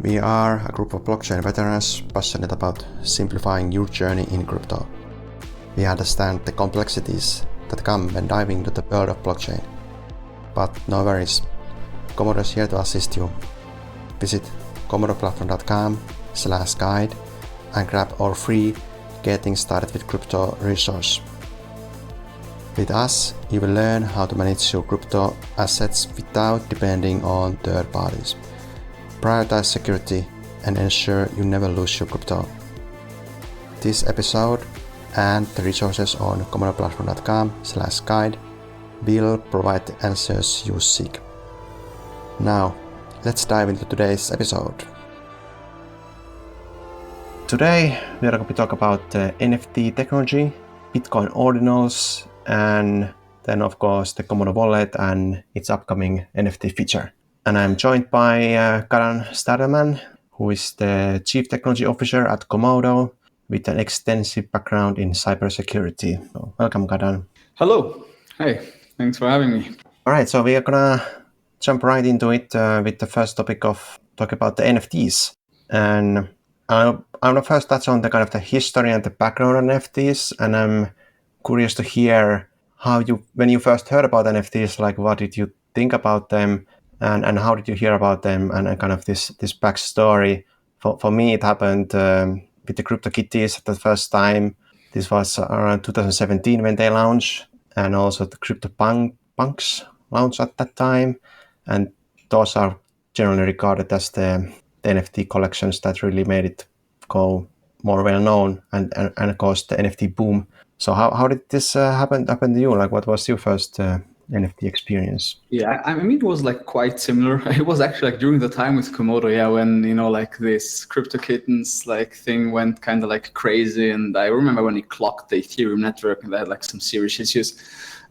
We are a group of blockchain veterans passionate about simplifying your journey in crypto. We understand the complexities that come when diving into the world of blockchain. But no worries, Komodo is here to assist you. Visit komodoplatform.com/guide and grab our free Getting Started with Crypto resource. With us, you will learn how to manage your crypto assets without depending on third parties. Prioritize security and ensure you never lose your crypto. This episode and the resources on komodoplatform.com/guide will provide the answers you seek. Now, let's dive into today's episode. Today, we are going to talk about NFT technology, Bitcoin Ordinals, and then of course the Komodo Wallet and its upcoming NFT feature. And I'm joined by Kadan Stadelmann, who is the Chief Technology Officer at Komodo with an extensive background in cybersecurity. So, welcome, Kadan. Hello. Hey, thanks for having me. All right, so we are gonna jump right into it with the first topic of talk about the NFTs. And I'm gonna first touch on the kind of the history and the background on NFTs, and I'm curious to hear how when you first heard about NFTs, like what did you think about them, and how did you hear about them, and kind of this backstory. For me, it happened with the CryptoKitties at the first time. This was around 2017 when they launched, and also the CryptoPunks launched at that time, and those are generally regarded as the NFT collections that really made it go more well known and caused the NFT boom. So how did this happen to you? Like, what was your first NFT experience? Yeah, I mean, it was like quite similar. It was actually like during the time with Komodo, when, like this crypto kittens like thing went kind of like crazy. And I remember when it clocked the Ethereum network and they had like some serious issues.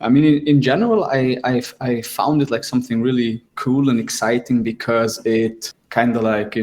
I mean, in general, I found it like something really cool and exciting because it kind of like,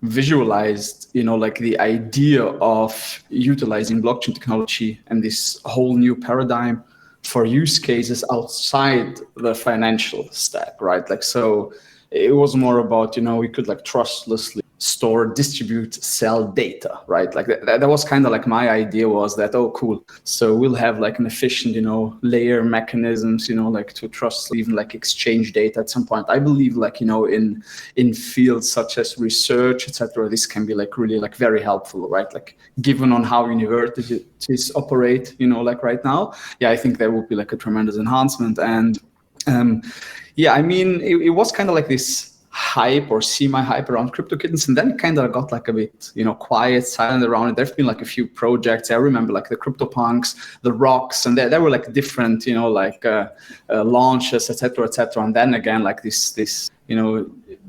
visualized, like the idea of utilizing blockchain technology and this whole new paradigm for use cases outside the financial stack, right? Like, so it was more about, we could like trustlessly store, distribute, sell data, right? Like that was kind of like my idea was that, oh, cool. So we'll have like an efficient, layer mechanisms, like to trust, even like exchange data at some point. I believe like, in fields such as research, etc., this can be like really like very helpful, right? Like given on how universities operate, like right now, I think there will be like a tremendous enhancement. And I mean, it was kind of like this hype or semi-hype around CryptoKittens, and then it kind of got like a bit, quiet, silent around it. There've been like a few projects. I remember like the CryptoPunks, the Rocks, and there were like different, launches, etc., etc. And then again, like this,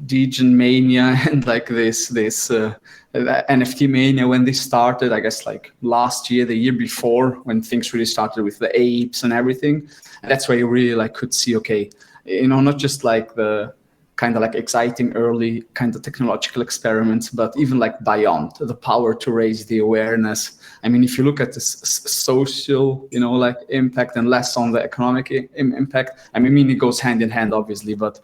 Degen mania and like this NFT mania when this started, I guess like last year, the year before, when things really started with the apes and everything. And that's where you really like could see, okay, not just like the kind of like exciting early kind of technological experiments, but even like beyond the power to raise the awareness. I mean, if you look at this social, like impact and less on the economic impact, I mean, it goes hand in hand, obviously, but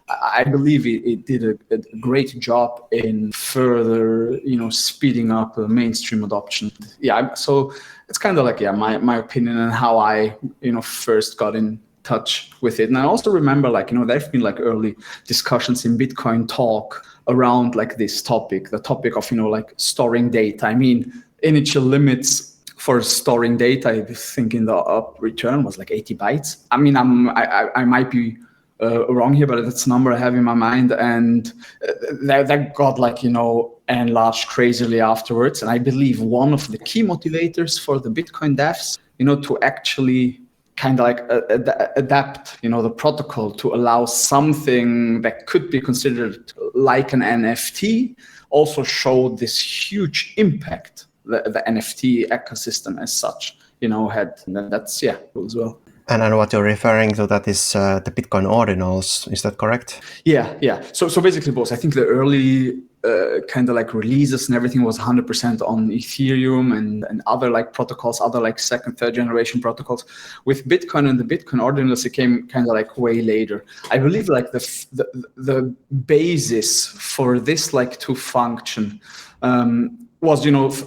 I believe it did a great job in further, speeding up mainstream adoption. So it's kind of like, my opinion on how I, first got in touch with it. And I also remember like, there've been like early discussions in Bitcoin talk around like this topic, the topic of, like storing data. I mean, initial limits for storing data, I think in the up return was like 80 bytes. I mean, I might be wrong here, but that's a number I have in my mind. And that got like, enlarged crazily afterwards. And I believe one of the key motivators for the Bitcoin devs, to actually kind of like adapt, the protocol to allow something that could be considered like an NFT also showed this huge impact the NFT ecosystem as such, had. And that's, cool as well. And what you're referring to, that is the Bitcoin Ordinals, is that correct? Yeah. So basically both. I think the early kind of like releases and everything was 100% on Ethereum and other like protocols, other like second, third generation protocols. With Bitcoin and the Bitcoin Ordinals, it came kind of like way later. I believe like the basis for this like to function was,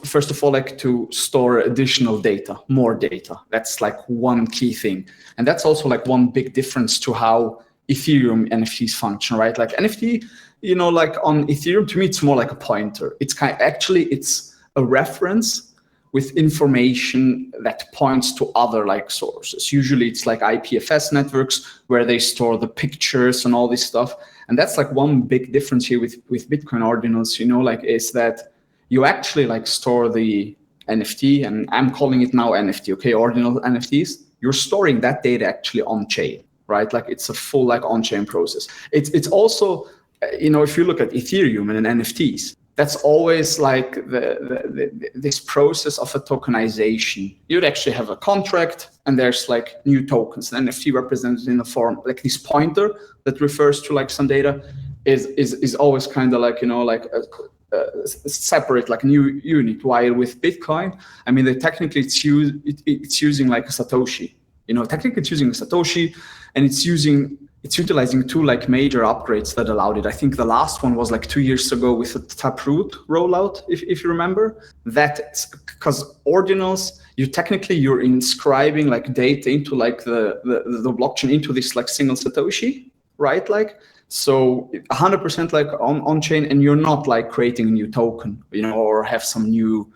first of all, like to store additional data, more data. That's like one key thing. And that's also like one big difference to how Ethereum NFTs function, right? Like NFT, like on Ethereum, to me, it's more like a pointer. It's it's a reference with information that points to other like sources. Usually it's like IPFS networks where they store the pictures and all this stuff. And that's like one big difference here with Bitcoin Ordinals, is that you actually like store the NFT, and I'm calling it now NFT, okay, ordinal NFTs. You're storing that data actually on chain, right? Like it's a full like on-chain process. It's also, if you look at Ethereum and NFTs, that's always like this process of a tokenization. You'd actually have a contract and there's like new tokens. The NFT represented in the form, like this pointer that refers to like some data is always kind of like, separate like new unit. While with Bitcoin, I mean, technically it's using like a Satoshi. Technically it's using a Satoshi, and it's utilizing two like major upgrades that allowed it. I think the last one was like 2 years ago with the Taproot rollout, if you remember. That because Ordinals, you're inscribing like data into like the blockchain into this like single Satoshi, right? Like, so 100% like on chain, and you're not like creating a new token, or have some new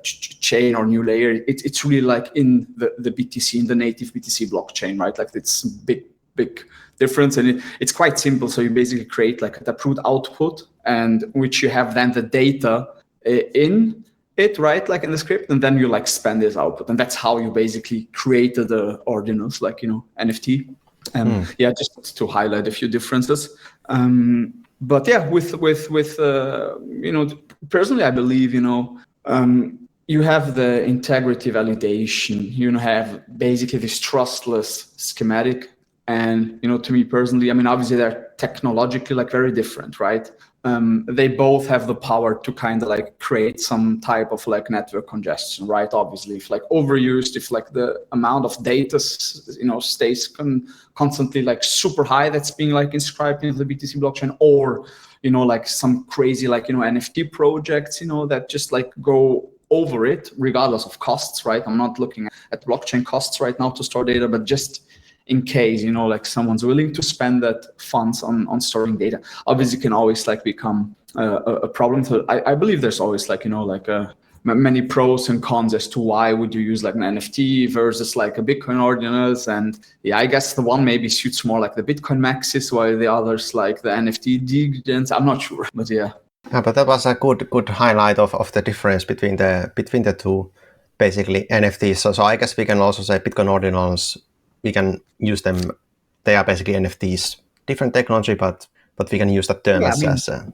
chain or new layer. It's really like in the BTC, in the native BTC blockchain, right? Like it's big difference, and it's quite simple. So you basically create like a Taproot output, and which you have then the data in it, right? Like in the script, and then you like spend this output, and that's how you basically created the Ordinals, like NFT. Yeah, just to highlight a few differences. But yeah, with personally, I believe you have the integrity validation. You have basically this trustless schematic, and to me personally, I mean, obviously they're technologically like very different, right? They both have the power to kind of like create some type of like network congestion, right? Obviously, if like overused, if like the amount of data, stays constantly like super high, that's being like inscribed into the BTC blockchain, or like some crazy like NFT projects, that just like go over it regardless of costs, right? I'm not looking at blockchain costs right now to store data, but just in case like someone's willing to spend that funds on storing data, obviously can always like become a problem. So I believe there's always like many pros and cons as to why would you use like an NFT versus like a Bitcoin Ordinals. And yeah, I guess the one maybe suits more like the Bitcoin maxis, while the others like the NFT degens. I'm not sure, but yeah. Yeah, but that was a good highlight of the difference between the two, basically NFTs. So I guess we can also say Bitcoin Ordinals, we can use them. They are basically NFTs, different technology, but we can use that term as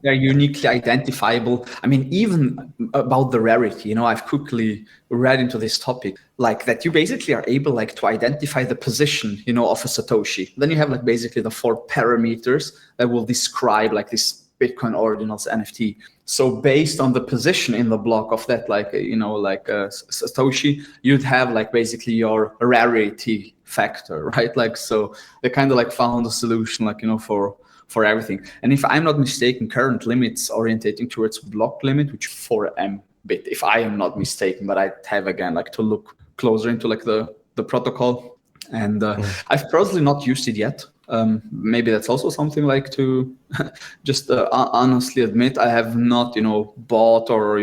they're uniquely identifiable. I mean, even about the rarity, I've quickly read into this topic, like that you basically are able like to identify the position, of a Satoshi. Then you have like basically the 4 parameters that will describe like this Bitcoin Ordinals NFT. So based on the position in the block of that, like, Satoshi, you'd have like basically your rarity factor, right? Like, so they kind of like found a solution, like, for everything. And if I'm not mistaken, current limits orientating towards block limit, which 4M bit, if I am not mistaken, but I have again like to look closer into like the protocol. And I've personally not used it yet. Maybe that's also something like to just honestly admit I have not, bought or,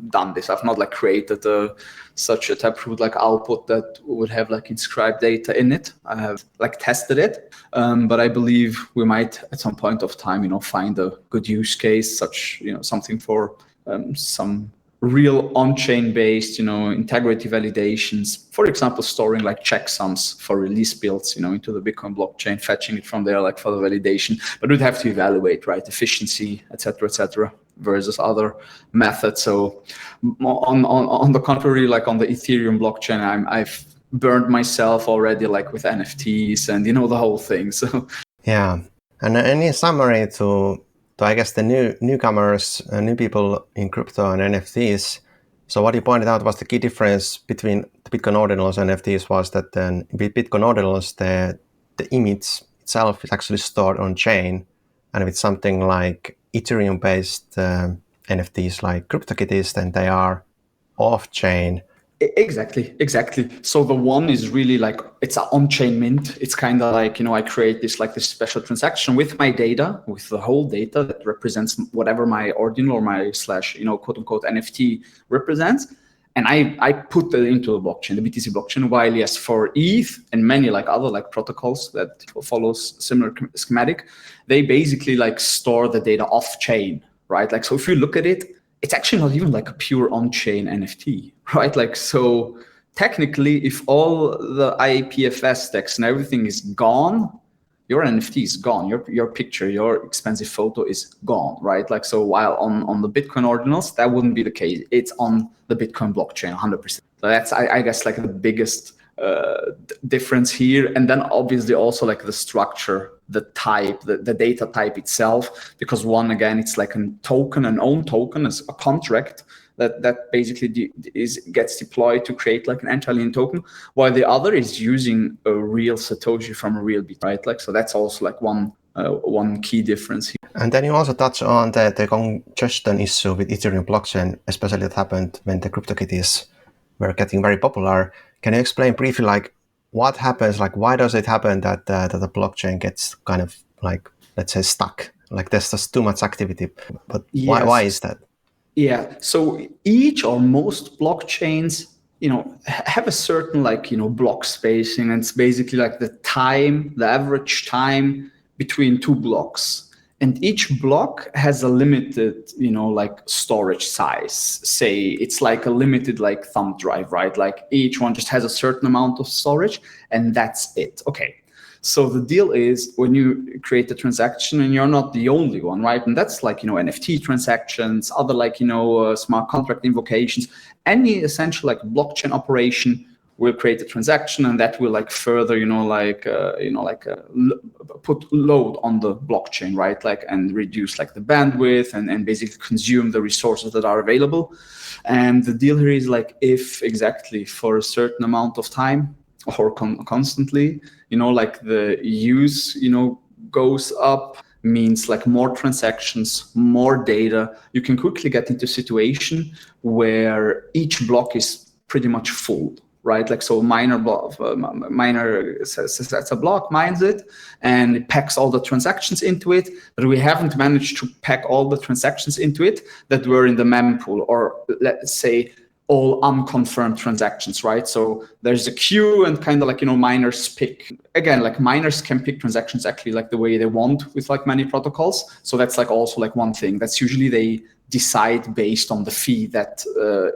done this. I've not like created such a Taproot like output that would have like inscribed data in it. I have like tested it, but I believe we might at some point of time, find a good use case, such, something for some real on-chain based, integrity validations. For example, storing like checksums for release builds, into the Bitcoin blockchain, fetching it from there, like for the validation. But we'd have to evaluate, right, efficiency, et cetera, versus other methods. So on the contrary, like on the Ethereum blockchain, I've burned myself already, like with NFTs and the whole thing. So yeah. And any summary to to I guess the newcomers, new people in crypto and NFTs. So what you pointed out was the key difference between the Bitcoin Ordinals and NFTs was that then with Bitcoin Ordinals, the image itself is actually stored on chain, and with something like Ethereum-based NFTs like CryptoKitties, then they are off chain. Exactly. So the one is really like, it's an on-chain mint. It's kind of like, I create this special transaction with my data, with the whole data that represents whatever my ordinal or my slash, quote unquote NFT represents. And I put that into the blockchain, the BTC blockchain, while yes, for ETH and many other protocols that follows similar schematic, they basically store the data off chain, right? So if you look at it, it's actually not even a pure on-chain NFT, right? So technically, if all the IPFS stacks and everything is gone, your NFT is gone. Your picture, your expensive photo is gone, right? So while on the Bitcoin ordinals, that wouldn't be the case. It's on the Bitcoin blockchain, 100%. So that's, I guess, the biggest difference here. And then obviously also the structure, the type, the data type itself, because one, again, it's a token, an own token, is a contract that basically gets deployed to create an entirely new token, while the other is using a real Satoshi from a real bit, right? So that's also one key difference here. And then you also touch on the congestion issue with Ethereum blockchain, especially that happened when the CryptoKitties were getting very popular. Can you explain briefly, what happens? Why does it happen that the blockchain gets kind of let's say stuck? There's just too much activity. But yes. Why is that? Yeah. So each or most blockchains, have a certain block spacing, and it's basically the average time between two blocks. And each block has a limited, storage size. Say it's a limited thumb drive, right? Each one just has a certain amount of storage, and that's it. Okay. So the deal is, when you create a transaction, and you're not the only one, right? And that's NFT transactions, other smart contract invocations, any essential blockchain operation will create a transaction, and that will further put load on the blockchain, right? And reduce the bandwidth and basically consume the resources that are available. And the deal here is if exactly for a certain amount of time or constantly, the use goes up, means more transactions, more data, you can quickly get into a situation where each block is pretty much full, right? So miner sets a block, mines it, and it packs all the transactions into it, but we haven't managed to pack all the transactions into it that were in the mempool, or let's say all unconfirmed transactions, right? So there's a queue, and kind of miners pick, again, miners can pick transactions actually the way they want with many protocols. So that's also one thing that's usually they decide based on the fee that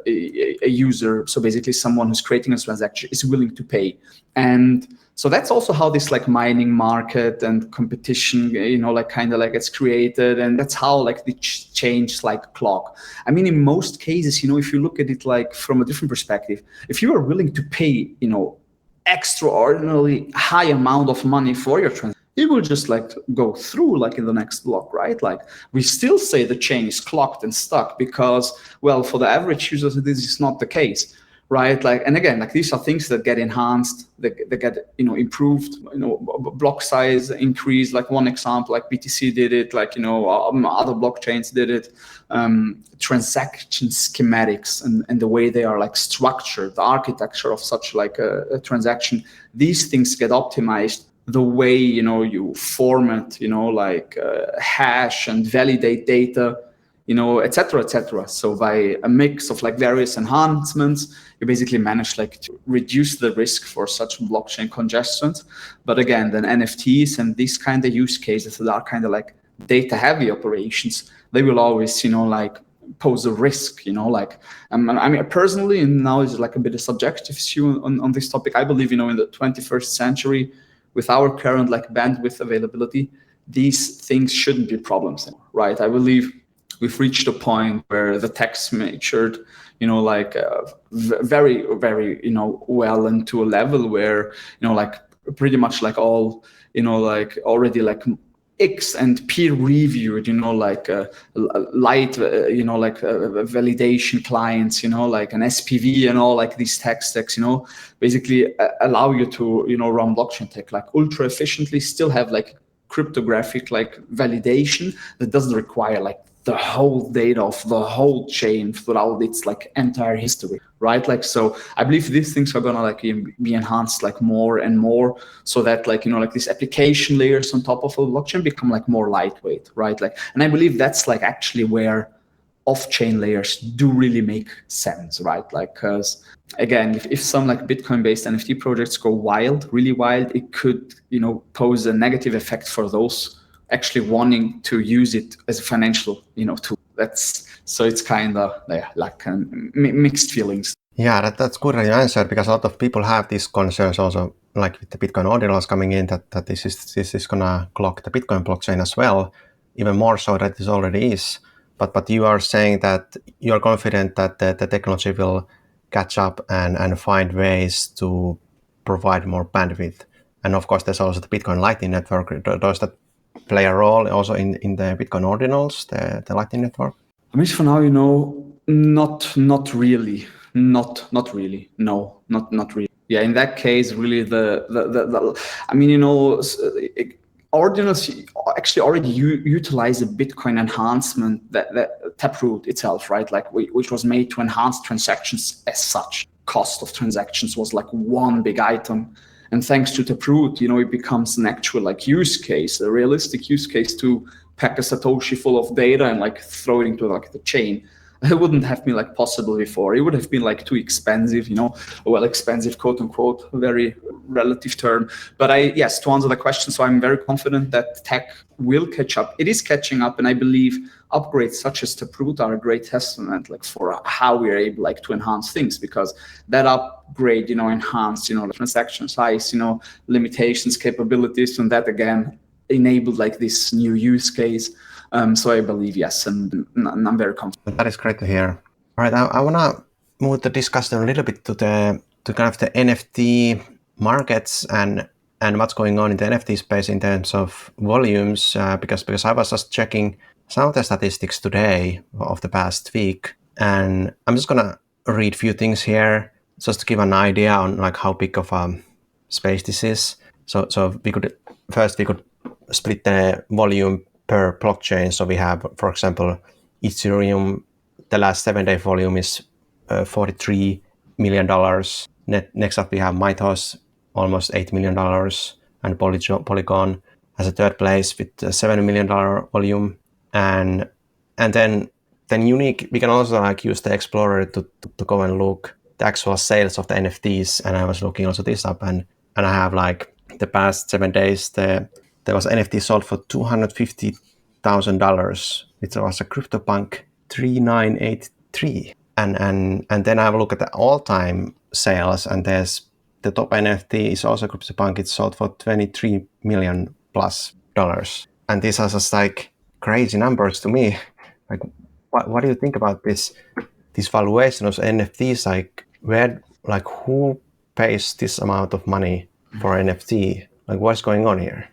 a user, so basically someone who's creating a transaction, is willing to pay. And so that's also how this mining market and competition, gets created. And that's how the change clock. I mean, in most cases, if you look at it from a different perspective, if you are willing to pay, extraordinarily high amount of money for your transaction, it will just go through in the next block, right? We still say the chain is clocked and stuck because, well, for the average users, this is not the case, right? And again, these are things that get enhanced, they get, improved, block size increase. One example, BTC did it, other blockchains did it. Transaction schematics and the way they are structured, the architecture of such a transaction, these things get optimized. The way, you format, hash and validate data, et cetera, et cetera. So by a mix of various enhancements, you basically manage to reduce the risk for such blockchain congestions. But again, then NFTs and these kind of use cases that are kind of data heavy operations, they will always, pose a risk, I mean, personally, and now is a bit of subjective issue on this topic. I believe, in the 21st century, with our current bandwidth availability, these things shouldn't be problems anymore, right? I believe we've reached a point where the tech's matured, very, very, well into a level where, pretty much all, already X and peer reviewed, like light, like validation clients, like an SPV and all like these tech stacks, basically allow you to, run blockchain tech like ultra efficiently, still have like cryptographic like validation that doesn't require like the whole data of the whole chain throughout its like entire history, right? Like, so I believe these things are gonna like be enhanced like more and more, so that like, like these application layers on top of a blockchain become like more lightweight, right? Like, and I believe that's like actually where off-chain layers do really make sense, right? Like, because again, if some like Bitcoin-based NFT projects go wild, really wild, it could, pose a negative effect for those actually wanting to use it as a financial, tool. So it's kind of like mixed feelings. Yeah, that's good that you answered, because a lot of people have these concerns also, like with the Bitcoin Ordinals coming in, that this is gonna clog the Bitcoin blockchain as well, even more so that this already is. But you are saying that you are confident that the technology will catch up and find ways to provide more bandwidth. And of course, there's also the Bitcoin Lightning Network. Does that play a role also in the Bitcoin Ordinals, the Lightning Network? I mean, for now, not really. Not really. No, not really. Yeah, in that case, really I mean, Ordinals actually already utilize a Bitcoin enhancement that Taproot itself, right? Like which was made to enhance transactions as such. Cost of transactions was like one big item. And thanks to Taproot, it becomes an actual like use case, a realistic use case to pack a Satoshi full of data and like throw it into like the chain. It wouldn't have been like possible before. It would have been like too expensive, well, expensive, quote unquote, very relative term. But yes, to answer the question, so I'm very confident that tech will catch up. It is catching up, and I believe upgrades such as Taproot are a great testament like for how we're able like to enhance things, because that upgrade, enhanced, the transaction size, limitations, capabilities, and that again enabled like this new use case. So I believe yes, and I'm very confident. That is great to hear. All right, I want to move the discussion a little bit to kind of the NFT markets and what's going on in the NFT space in terms of volumes, because I was just checking some of the statistics today of the past week, and I'm just gonna read a few things here just to give an idea on like how big of a space this is. So we could split the volume per blockchain. So we have, for example, Ethereum. The last 7-day volume is $43 million. Next up, we have Mythos, almost $8 million, and Polygon has a third place with a $7 million volume. And then unique, we can also like use the Explorer to go and look the actual sales of the NFTs. And I was looking also this up, and I have like the past 7 days, there was NFT sold for $250,000. It was a CryptoPunk 3983. And then I have a look at the all-time sales, and there's the top NFT is also CryptoPunk. It's sold for $23 million plus. And these are just like crazy numbers to me. Like, what do you think about this valuation of NFTs? Like who pays this amount of money for NFT? Like, what's going on here?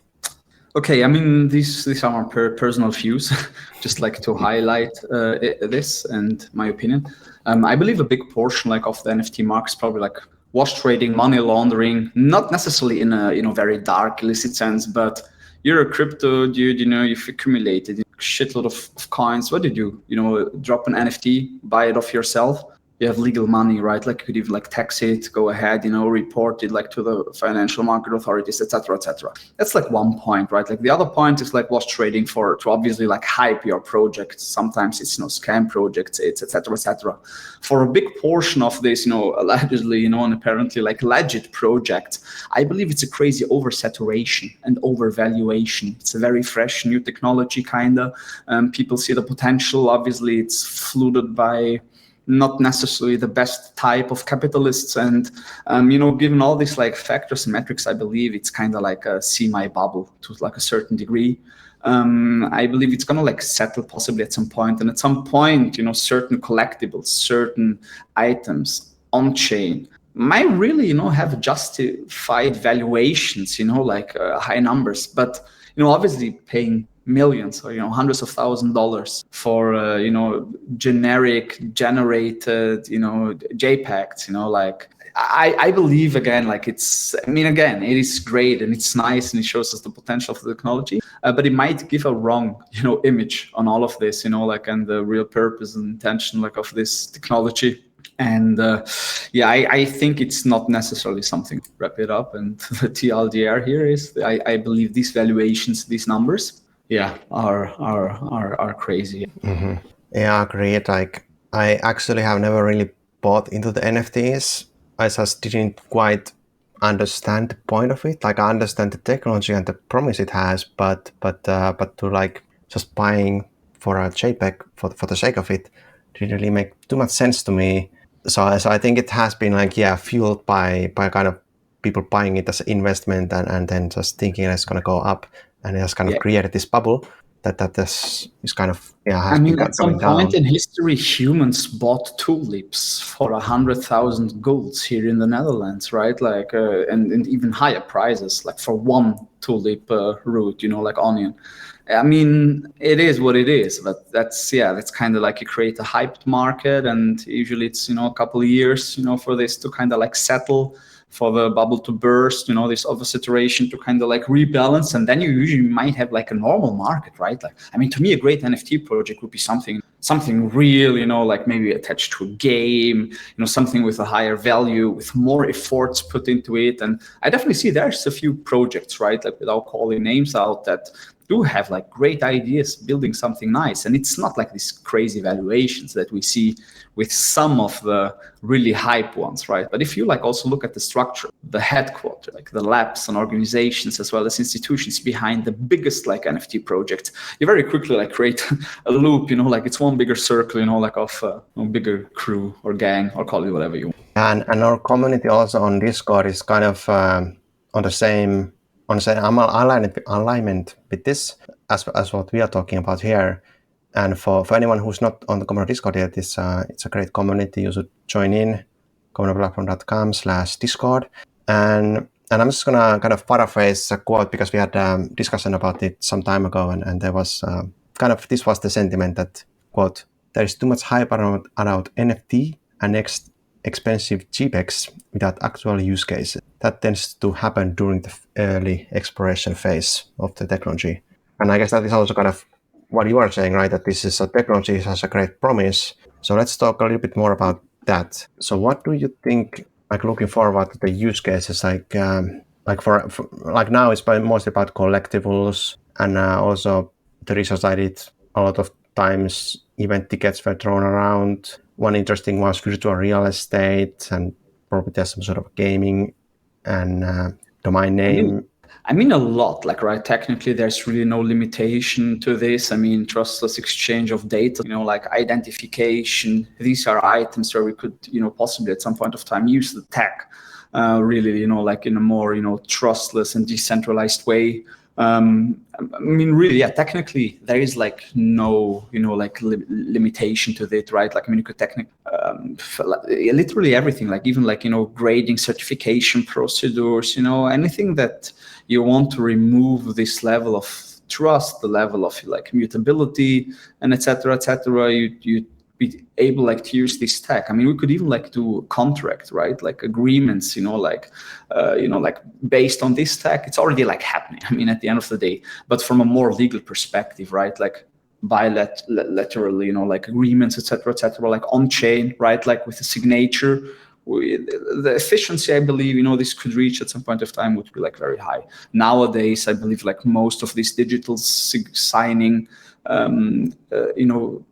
Okay, I mean, these are my personal views, just like to highlight this and my opinion. I believe a big portion like of the NFT market is probably like wash trading, money laundering, not necessarily in a very dark illicit sense, but you're a crypto dude, you've accumulated a shitload of coins. What did you, drop an NFT, buy it off yourself? You have legal money, right? Like you could even like tax it, go ahead, report it like to the financial market authorities, etc., etc. That's like one point, right? Like the other point is like wash trading to obviously like hype your project. Sometimes it's scam projects, etc., etc. For a big portion of this, allegedly, and apparently like legit projects, I believe it's a crazy oversaturation and overvaluation. It's a very fresh new technology, kinda. People see the potential. Obviously, it's flooded by not necessarily the best type of capitalists, and given all these like factors and metrics, I believe it's kind of like a semi-bubble to like a certain degree. I believe it's gonna like settle possibly at some point, and at some point, certain collectibles, certain items on chain might really, have justified valuations, like high numbers, but obviously paying millions or, hundreds of $1,000s for, generic generated, JPEGs, like, I believe, again, like it is great and it's nice and it shows us the potential of the technology, but it might give a wrong, image on all of this, like, and the real purpose and intention, like, of this technology. And I think it's not necessarily something to wrap it up. And the TLDR here is, I believe these valuations, these numbers, are crazy. Mm-hmm. Yeah, agreed. Like, I actually have never really bought into the NFTs. I just didn't quite understand the point of it. Like, I understand the technology and the promise it has, but to like just buying for a JPEG for the sake of it didn't really make too much sense to me. So I think it has been like, fueled by kind of people buying it as an investment and then just thinking it's going to go up, and it has kind of created this bubble that this is kind of has been at some coming down. point in history, humans bought tulips for 100,000 golds here in the Netherlands, right? Like, and even higher prices, like for one tulip root, like onion. I mean, it is what it is, but that's kind of like you create a hyped market, and usually it's, a couple of years, for this to kind of like settle, for the bubble to burst, this oversaturation to kind of like rebalance, and then you usually might have like a normal market, right? Like, I mean, to me, a great NFT project would be something real, like maybe attached to a game, something with a higher value, with more efforts put into it. And I definitely see there's a few projects, right, like without calling names out, that do have like great ideas building something nice, and it's not like these crazy valuations that we see with some of the really hype ones, right? But if you like also look at the structure, the headquarters, like the labs and organizations as well as institutions behind the biggest like NFT project, you very quickly like create a loop, like it's one bigger circle, like of a bigger crew or gang, or call it whatever you want. And our community also on Discord is kind of on the same alignment with this as what we are talking about here. And for anyone who's not on the Komodo Discord yet, it's a great community. You should join in, komodoplatform.com/discord. And I'm just gonna kind of paraphrase a quote, because we had a discussion about it some time ago, and there was this was the sentiment that, quote, "There is too much hype around NFT and expensive JPEGs without actual use cases. That tends to happen during the early exploration phase of the technology." And I guess that is also kind of what you are saying, right? That this is a technology that has a great promise. So let's talk a little bit more about that. So what do you think, like looking forward to the use cases, like for like now it's mostly about collectibles, and also the research I did, a lot of times event tickets were thrown around. One interesting was virtual real estate, and probably there's some sort of gaming and domain name. I mean, a lot, like, right? Technically, there's really no limitation to this. I mean, trustless exchange of data, like identification. These are items where we could, possibly at some point of time use the tech, really, like in a more, trustless and decentralized way. I mean, really, technically there is like no, like limitation to it, right? Like, I mean, you could literally everything, like even like, grading, certification procedures, anything that you want to remove this level of trust, the level of like mutability and et cetera, you be able like to use this tech. I mean, we could even like do a contract, right? Like agreements, like based on this tech. It's already like happening, I mean, at the end of the day, but from a more legal perspective, right? Like bilaterally, like agreements, et cetera, like on chain, right? Like with a signature. The efficiency, I believe, this could reach at some point of time would be like very high. Nowadays, I believe like most of these digital signing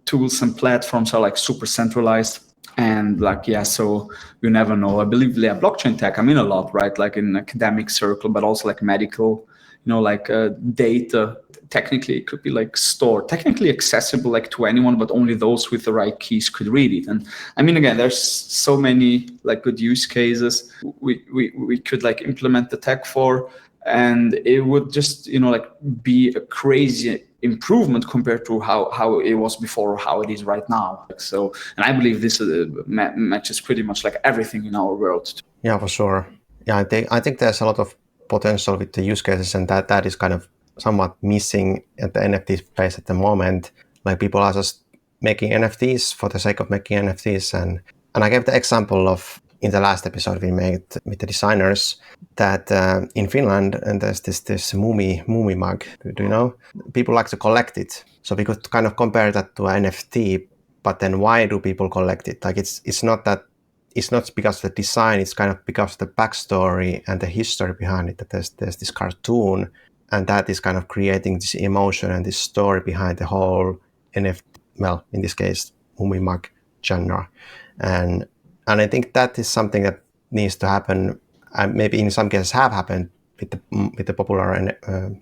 tools and platforms are like super centralized, and like so you never know. I believe blockchain tech, I mean, a lot, right? Like in academic circle, but also like medical, like data. Technically it could be like stored, technically accessible like to anyone, but only those with the right keys could read it. And I mean, again, there's so many like good use cases we could like implement the tech for, and it would just like be a crazy improvement compared to how it was before, how it is right now. So, and I believe this matches pretty much like everything in our world. Yeah, for sure. Yeah, I think there's a lot of potential with the use cases, and that is kind of somewhat missing at the NFT space at the moment. Like people are just making NFTs for the sake of making NFTs, and I gave the example of in the last episode we made with the designers that in Finland and there's this Mumi mug. Do you know? People like to collect it, so we could kind of compare that to an NFT. But then why do people collect it? Like it's not that. It's not because of the design, it's kind of because of the backstory and the history behind it, that there's this cartoon, and that is kind of creating this emotion and this story behind the whole NFT, well, in this case, Mumimag genre. And I think that is something that needs to happen, and maybe in some cases have happened with the popular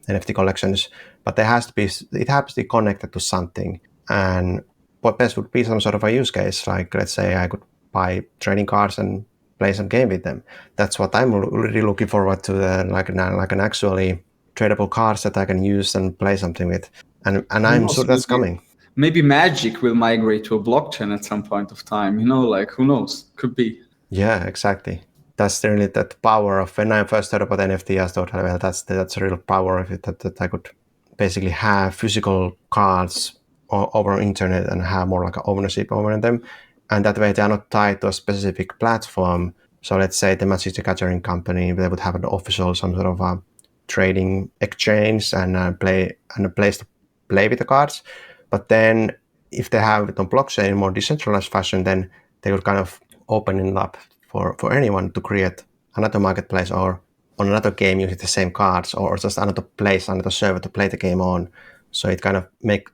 NFT collections, but it has to be connected to something. And what best would be some sort of a use case, like let's say I could buy trading cards and play some game with them. That's what I'm really looking forward to, like an actually tradable cards that I can use and play something with. And I'm sure that's coming. Maybe Magic will migrate to a blockchain at some point of time. Like who knows? Could be. Yeah, exactly. That's really that power of when I first heard about NFT, I thought, well, that's a real power of it, that I could basically have physical cards over internet and have more like ownership over them. And that way they are not tied to a specific platform. So let's say the Magic the Gathering company, they would have an official, some sort of a trading exchange and a place to play with the cards. But then if they have it on blockchain in more decentralized fashion, then they would kind of open it up for anyone to create another marketplace or on another game using the same cards, or just another place, another server to play the game on. So it kind of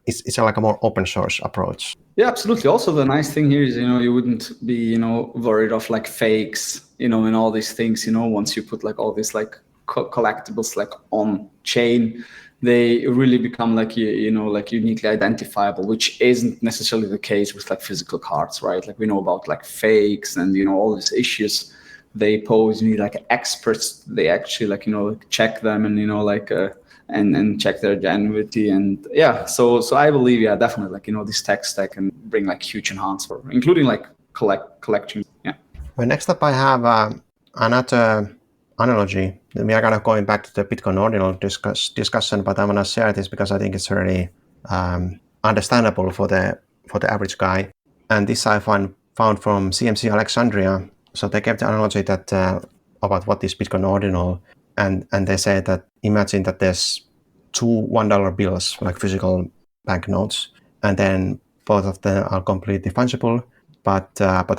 it's like a more open source approach. Yeah, absolutely. Also, the nice thing here is, you wouldn't be, worried of like fakes, and all these things, once you put like all these like collectibles like on chain, they really become like, like uniquely identifiable, which isn't necessarily the case with like physical cards, right? Like we know about like fakes and, all these issues they pose. You need like experts. They actually like, check them and, and check their genuinity. And yeah, so I believe, yeah, definitely like, this tech stack can bring like huge enhancement, including like collection. Yeah. Well, next up I have another analogy. We are kind of going back to the Bitcoin Ordinal discussion, but I'm going to share this because I think it's really understandable for the average guy. And this I found from CMC Alexandria. So they gave the analogy that about what is Bitcoin Ordinal, and they say that imagine that there's two $1 bills, like physical banknotes, and then both of them are completely fungible, but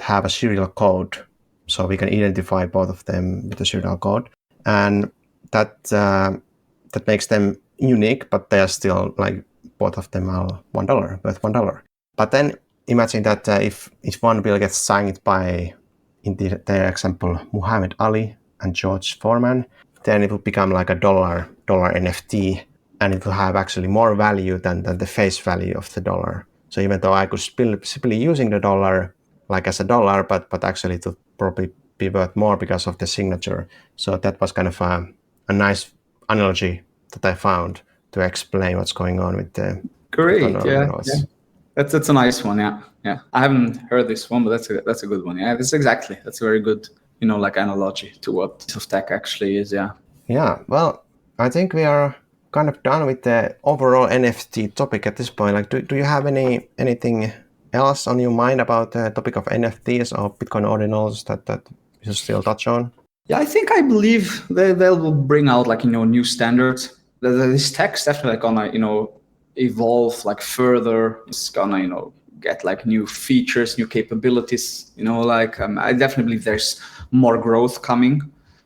have a serial code. So we can identify both of them with the serial code, and that makes them unique. But they are still like both of them are $1, worth $1. But then imagine that if one bill gets signed by, in their example, Muhammad Ali and George Foreman, then it will become like a dollar NFT, and it will have actually more value than the face value of the dollar. So even though I could simply using the dollar like as a dollar, but actually it would probably be worth more because of the signature. So that was kind of a nice analogy that I found to explain what's going on with the Great, yeah. That's a nice one, yeah. I haven't heard this one, but that's a good one. Yeah, that's a very good, like analogy to what piece of tech actually is. Yeah. Yeah. Well, I think we are kind of done with the overall NFT topic at this point. Like, do you have anything else on your mind about the topic of NFTs or Bitcoin Ordinals that you still touch on? Yeah, I believe they will bring out like new standards. This tech's definitely gonna evolve like further. It's gonna get like new features, new capabilities. I definitely believe there's more growth coming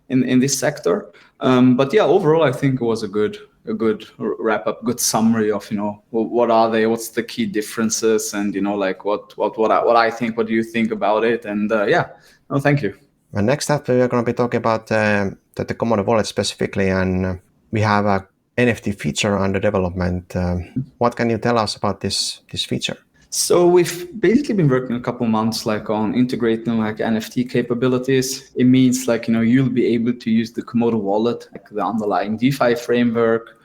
in this sector. But yeah, overall I think it was a good wrap up, good summary of what are they, what's the key differences, and like what I think, what do you think about it, and thank you. And next up we are going to be talking about the Komodo Wallet specifically, and we have a NFT feature under development. What can you tell us about this feature? So we've basically been working a couple months like on integrating like NFT capabilities. It means like you'll be able to use the Komodo Wallet, like the underlying DeFi framework,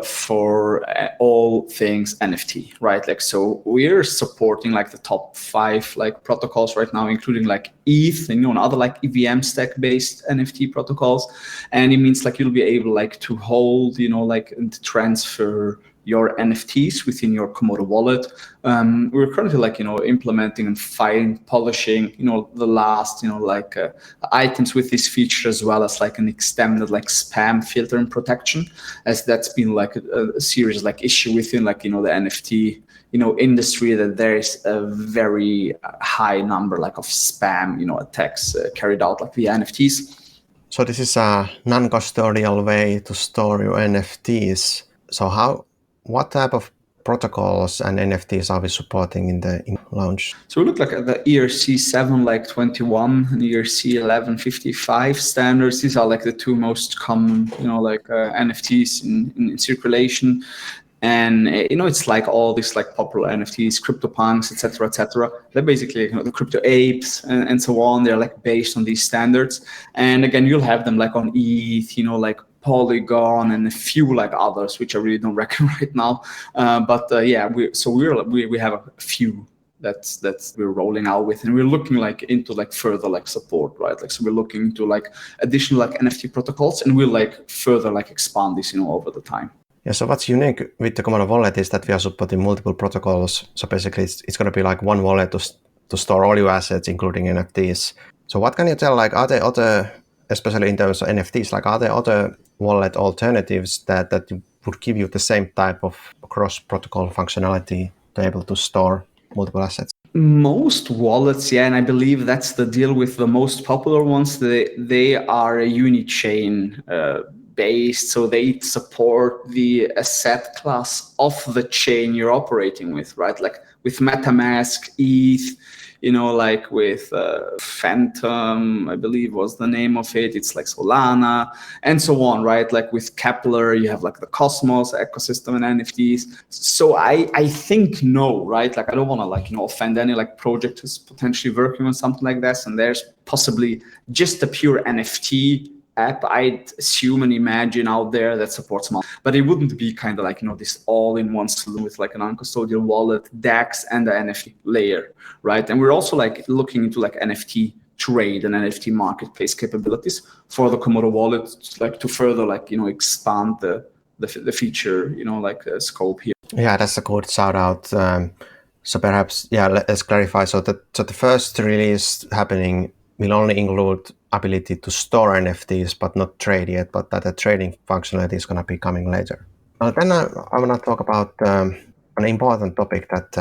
for all things NFT, right? Like, so we're supporting like the top 5 like protocols right now, including like ETH and other like EVM stack based NFT protocols. And it means like you'll be able like to hold, like and to transfer your NFTs within your Komodo wallet. We're currently like, implementing and fine polishing, the last, items with this feature, as well as like an extended like spam filter and protection, as that's been like a serious like issue within like, the NFT, industry, that there is a very high number like of spam, attacks carried out like via NFTs. So this is a non-custodial way to store your NFTs. So what type of protocols and NFTs are we supporting in launch? So we look like at the ERC 7 like 21 and ERC 1155 standards. These are like the 2 most common, NFTs in circulation. And it's like all these like popular NFTs, CryptoPunks, etc., etc. They're basically the crypto apes and so on. They're like based on these standards. And again, you'll have them like on ETH, like Polygon and a few like others, which I really don't reckon right now. We have a few that we're rolling out with, and we're looking like into like further like support, right? Like, so we're looking into like additional like NFT protocols, and we'll like further like expand this, over the time. Yeah, so what's unique with the Komodo Wallet is that we are supporting multiple protocols. So basically, it's going to be like one wallet to store all your assets, including NFTs. So what can you tell, like, are there other, especially in terms of NFTs, like, are there other wallet alternatives that would give you the same type of cross-protocol functionality to be able to store multiple assets? Most wallets, yeah, and I believe that's the deal with the most popular ones. They are a unichain based, so they support the asset class of the chain you're operating with, right? Like with MetaMask, ETH, like with Phantom, I believe was the name of it. It's like Solana and so on, right? Like with Kepler, you have like the Cosmos ecosystem and NFTs. So I think no, right? Like I don't want to like, offend any like project who's potentially working on something like this. And there's possibly just a pure NFT app, I'd assume and imagine out there that supports multiple, but it wouldn't be kind of like, this all-in-one solution with like a non-custodial wallet, DAX, and the NFT layer, right? And we're also like looking into like NFT trade and NFT marketplace capabilities for the Komodo Wallet, like to further like, expand the feature, scope here. Yeah, that's a good shout out. So perhaps, yeah, let's clarify. So the first release happening will only include ability to store NFTs, but not trade yet, but that the trading functionality is going to be coming later. Then I want to talk about an important topic that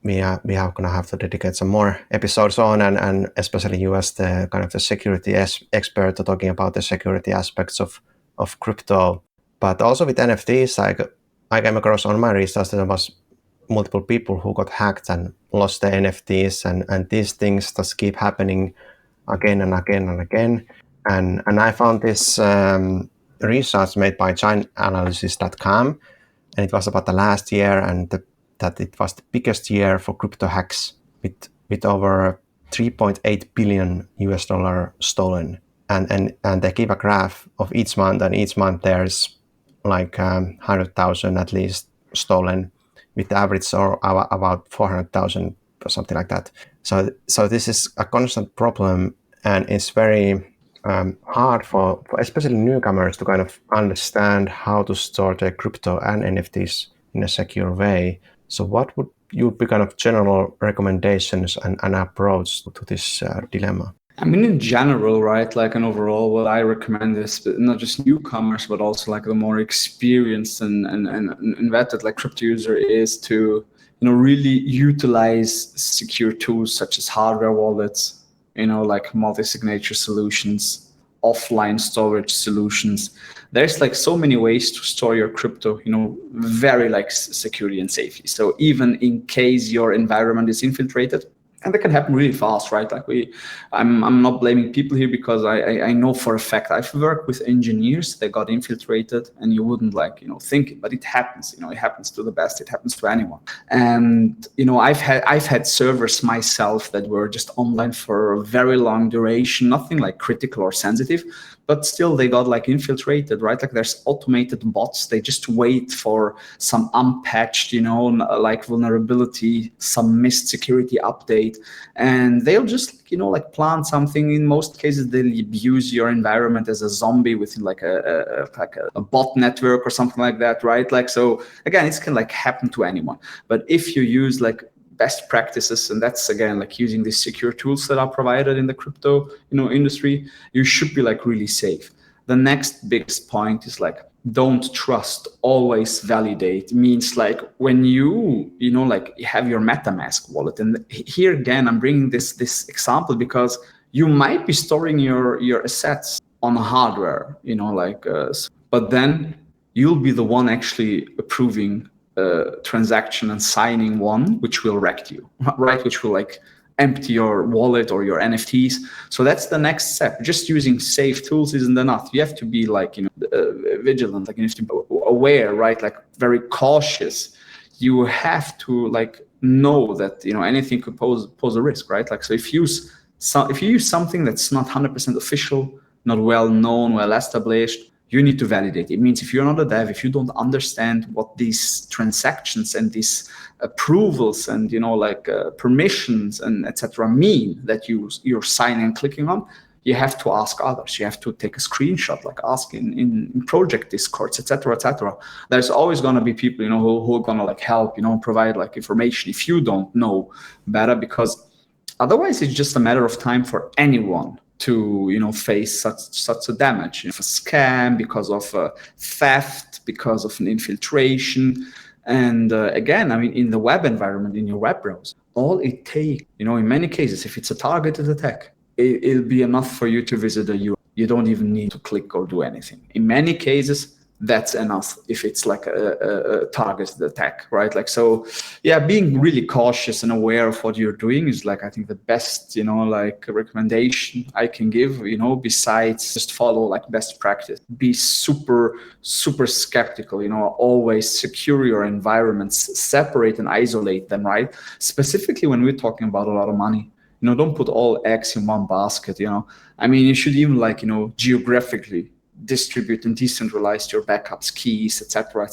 we are going to have to dedicate some more episodes on, and especially you as the kind of the security expert talking about the security aspects of crypto. But also with NFTs, I came across on my research that there was multiple people who got hacked and lost their NFTs, and these things just keep happening again and again and again. And I found this research made by giantanalysis.com, and it was about the last year, and that it was the biggest year for crypto hacks with over $3.8 billion stolen. And they give a graph of each month, and each month there's like 100,000 at least stolen, with the average or about 400,000 or something like that. So this is a constant problem, and it's very hard for especially newcomers to kind of understand how to store their crypto and NFTs in a secure way. So what would you be kind of general recommendations and approach to this dilemma? I mean, in general, right, like an overall, what I recommend is not just newcomers, but also like the more experienced and vetted like crypto user is to, really utilize secure tools such as hardware wallets, like multi-signature solutions, offline storage solutions. There's like so many ways to store your crypto, very like securely and safely. So even in case your environment is infiltrated, and that can happen really fast, right? Like I'm not blaming people here, because I know for a fact I've worked with engineers that got infiltrated, and you wouldn't like, think it, but it happens, it happens to the best, it happens to anyone. And, I've had servers myself that were just online for a very long duration, nothing like critical or sensitive, but still they got like infiltrated, right? Like there's automated bots. They just wait for some unpatched, like vulnerability, some missed security update, and they'll just, like plant something. In most cases, they'll abuse your environment as a zombie within like a bot network or something like that, right? Like, so again, it can like happen to anyone. But if you use like best practices, and that's again like using these secure tools that are provided in the crypto industry, you should be like really safe. The next biggest point is like, don't trust, always validate. It means like when you like have your MetaMask wallet, and here again I'm bringing this example because you might be storing your assets on hardware, but then you'll be the one actually approving transaction and signing one, which will wreck you, right? Which will like empty your wallet or your NFTs. So that's the next step. Just using safe tools isn't enough. You have to be like, vigilant, like you have to be aware, right? Like very cautious. You have to like know that, anything could pose a risk, right? Like, so if you use something that's not 100% official, not well known, well established, you need to validate. It means if you're not a dev, if you don't understand what these transactions and these approvals and permissions and etc. mean that you're signing and clicking on, you have to ask others. You have to take a screenshot, like ask in project discords, etc., etc. There's always going to be people who are going to like help, provide like information if you don't know better, because otherwise it's just a matter of time for anyone to face such a damage, a scam, because of theft, because of an infiltration. And again, I mean, in the web environment, in your web browser, all it takes, in many cases, if it's a targeted attack, it'll be enough for you to visit a URL. You don't even need to click or do anything. In many cases, that's enough if it's like a targeted attack, right? Like, so yeah, being really cautious and aware of what you're doing is like, I think the best, like recommendation I can give, besides just follow like best practice. Be super, super skeptical, always secure your environments, separate and isolate them, right? Specifically when we're talking about a lot of money. Don't put all eggs in one basket, I mean, you should even like, geographically distribute and decentralize your backups, keys, etc.,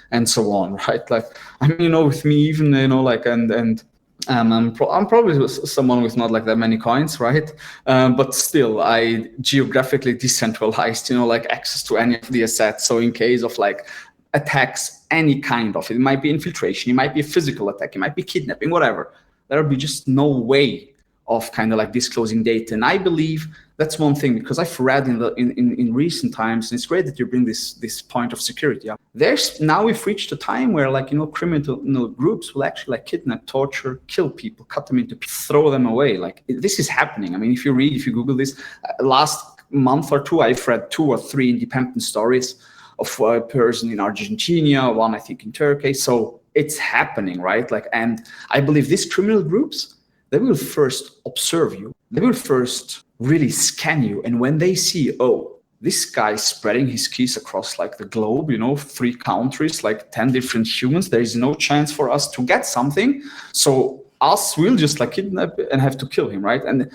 and so on, right? Like, I mean, with me, even like, and I'm probably someone with not like that many coins, right? But still, I geographically decentralized, like access to any of the assets. So in case of like attacks, any kind of, it might be infiltration, it might be a physical attack, it might be kidnapping, whatever. There'll be just no way of kind of like disclosing data. And I believe that's one thing, because I've read in recent times, and it's great that you bring this point of security up. We've reached a time where like, criminal groups will actually like kidnap, torture, kill people, cut them into pieces, throw them away. Like, this is happening. I mean, if you Google this, last month or two, I've read 2 or 3 independent stories of a person in Argentina, one I think in Turkey. So it's happening, right? Like, and I believe these criminal groups, they will first observe you. They will first really scan you. And when they see, oh, this guy's spreading his keys across like the globe, 3 countries, like 10 different humans, there is no chance for us to get something. So us will just like kidnap and have to kill him, right? And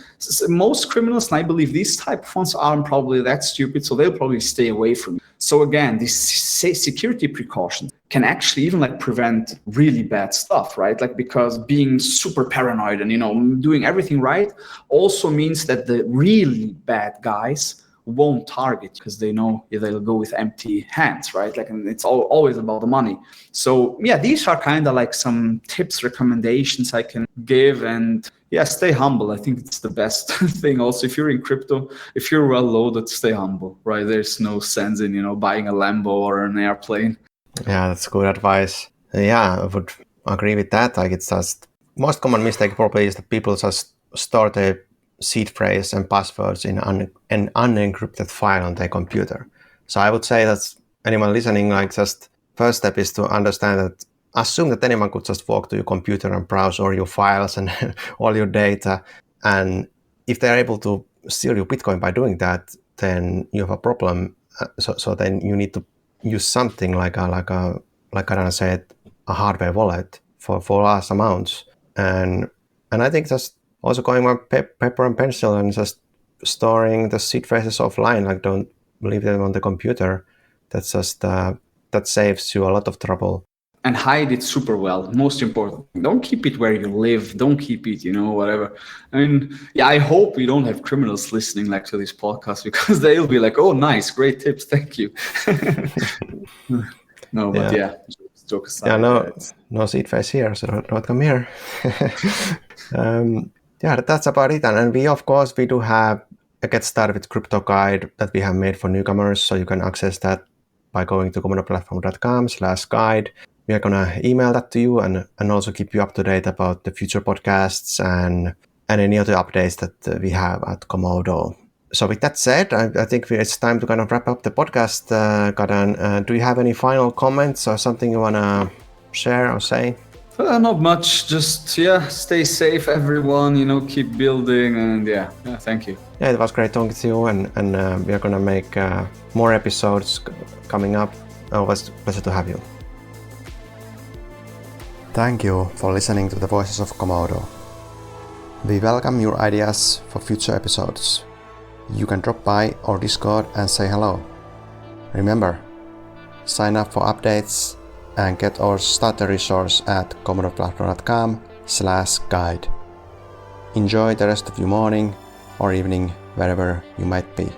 most criminals, and I believe these type of ones, aren't probably that stupid, so they'll probably stay away from you. So again, these security precautions can actually even like prevent really bad stuff, right? Like, because being super paranoid and doing everything right also means that the really bad guys won't target, because they know they'll go with empty hands, right? Like, and it's always about the money. So yeah, these are kind of like some tips, recommendations I can give. And yeah, stay humble. I think it's the best thing. Also, if you're in crypto, if you're well loaded, stay humble, right? There's no sense in buying a Lambo or an airplane. Yeah, that's good advice. Yeah, I would agree with that. Like, it's just most common mistake probably is that people just store their seed phrase and passwords in an unencrypted file on their computer. So I would say that anyone listening, like, just first step is to understand that, assume that anyone could just walk to your computer and browse all your files and all your data. And if they're able to steal your Bitcoin by doing that, then you have a problem. So then you need to use something like Kadan said, a hardware wallet for large amounts. And I think just also going on paper and pencil and just storing the seed phrases offline. Like, don't leave them on the computer. That's just that saves you a lot of trouble. And hide it super well. Most important, don't keep it where you live. Don't keep it, whatever. I mean, yeah, I hope we don't have criminals listening like to this podcast, because they'll be like, "Oh, nice, great tips, thank you." No, but yeah, joke aside. Yeah, no seed phrase here, so don't come here. That's about it. And we, of course, we do have a Get Started with Crypto guide that we have made for newcomers, so you can access that by going to komodoplatform.com/guide. We are going to email that to you and also keep you up to date about the future podcasts and any other updates that we have at Komodo. So with that said, I think it's time to kind of wrap up the podcast. Kadan, do you have any final comments or something you want to share or say? Not much. Just, stay safe, everyone. Keep building, and thank you. Yeah, it was great talking to you, and we are going to make more episodes coming up. It was a pleasure to have you. Thank you for listening to the Voices of Komodo. We welcome your ideas for future episodes. You can drop by our Discord and say hello. Remember, sign up for updates and get our starter resource at komodoplatform.com/guide. Enjoy the rest of your morning or evening wherever you might be.